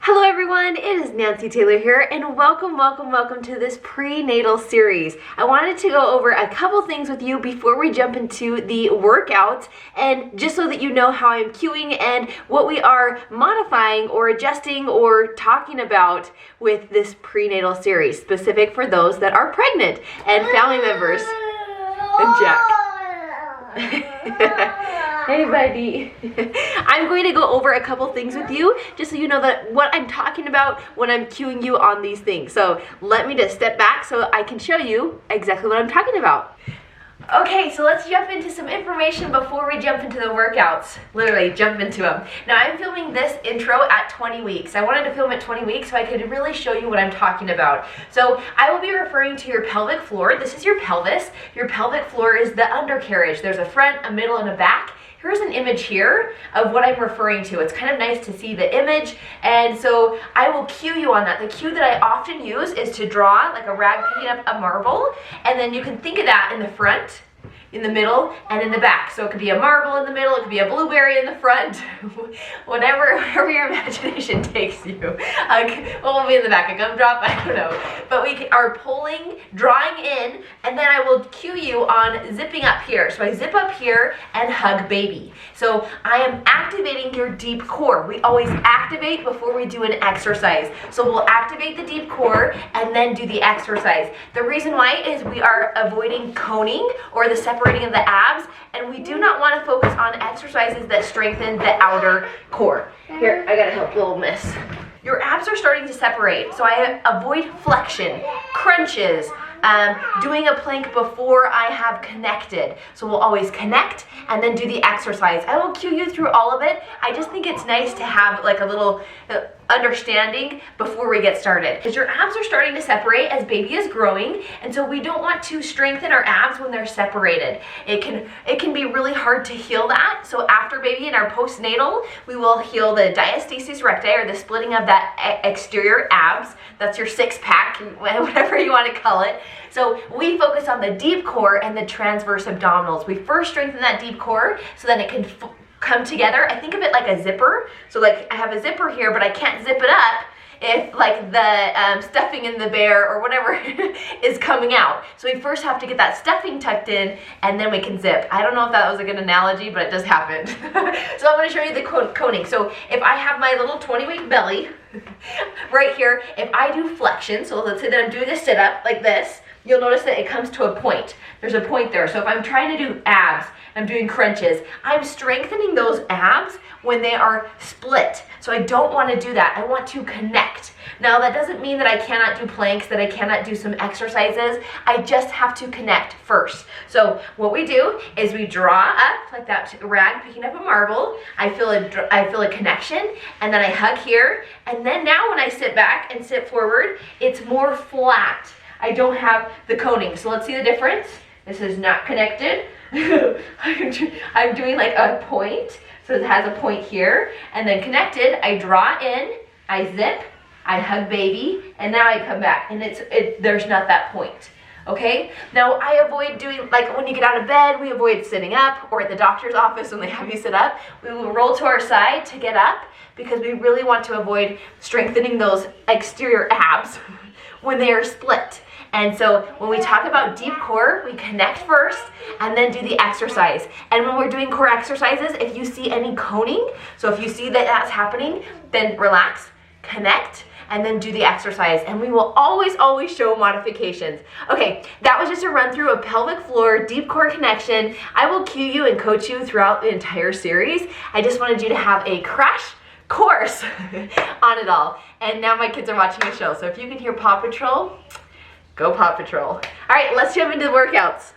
Hello everyone, it is Nancy Taylor here and welcome to this prenatal series. I wanted to go over a couple things with you before we jump into the workout, and just so that you know how I'm cueing and what we are modifying or adjusting or talking about with this prenatal series, specific for those that are pregnant and family members. And Jack. Hey buddy. I'm going to go over a couple things with you just so you know that what I'm talking about when I'm cueing you on these things. So let me just step back so I can show you exactly what I'm talking about. Okay, so let's jump into some information before we jump into the workouts. Literally jump into them. Now I'm filming this intro at 20 weeks. I wanted to film at 20 weeks so I could really show you what I'm talking about. So I will be referring to your pelvic floor. This is your pelvis. Your pelvic floor is the undercarriage. There's a front, a middle, and a back. Here's an image here of what I'm referring to. It's kind of nice to see the image, and so I will cue you on that. The cue that I often use is to draw like a rag picking up a marble, and then you can think of that in the front, in the middle, and in the back. So it could be a marble in the middle, it could be a blueberry in the front, wherever your imagination takes you. What will be in the back? A gumdrop? I don't know. But we are pulling, drawing in, and then I will cue you on zipping up here. So I zip up here and hug baby. So I am activating your deep core. We always activate before we do an exercise. So we'll activate the deep core and then do the exercise. The reason why is we are avoiding coning or the separating of the abs, and we do not want to focus on exercises that strengthen the outer core. Here, I gotta help little miss. Your abs are starting to separate, so I avoid flexion, crunches, doing a plank before I have connected. So we'll always connect and then do the exercise. I will cue you through all of it. I just think it's nice to have like a little understanding before we get started, because your abs are starting to separate as baby is growing, and so we don't want to strengthen our abs when they're separated. It can be really hard to heal that. So after baby in our postnatal, we will heal the diastasis recti, or the splitting of that exterior abs. That's your six pack, whatever you want to call it. So we focus on the deep core and the transverse abdominals. We first strengthen that deep core so then it can come together. I think of it like a zipper. So like I have a zipper here, but I can't zip it up if like the stuffing in the bear or whatever is coming out. So we first have to get that stuffing tucked in, and then we can zip. I don't know if that was a good analogy, but it just happened. So I'm going to show you the coning. So if I have my little 20-week belly right here, if I do flexion, so let's say that I'm doing a sit-up like this, you'll notice that it comes to a point. There's a point there. So if I'm trying to do abs, I'm doing crunches, I'm strengthening those abs when they are split. So I don't want to do that. I want to connect. Now that doesn't mean that I cannot do planks, that I cannot do some exercises. I just have to connect first. So what we do is we draw up like that rag picking up a marble. I feel a connection, and then I hug here. And then now when I sit back and sit forward, it's more flat. I don't have the coning. So let's see the difference. This is not connected. I'm doing like a point. So it has a point here, and then connected, I draw in, I zip, I hug baby, and now I come back, and there's not that point. Okay? Now I avoid doing, like when you get out of bed, we avoid sitting up, or at the doctor's office when they have you sit up, we will roll to our side to get up, because we really want to avoid strengthening those exterior abs when they are split. And so when we talk about deep core, we connect first and then do the exercise. And when we're doing core exercises, if you see any coning, so if you see that that's happening, then relax, connect, and then do the exercise. And we will always show modifications. Okay, that was just a run through of pelvic floor, deep core connection. I will cue you and coach you throughout the entire series. I just wanted you to have a crash course on it all. And now my kids are watching a show, so if you can hear Paw Patrol, go Paw Patrol. All right, let's jump into the workouts.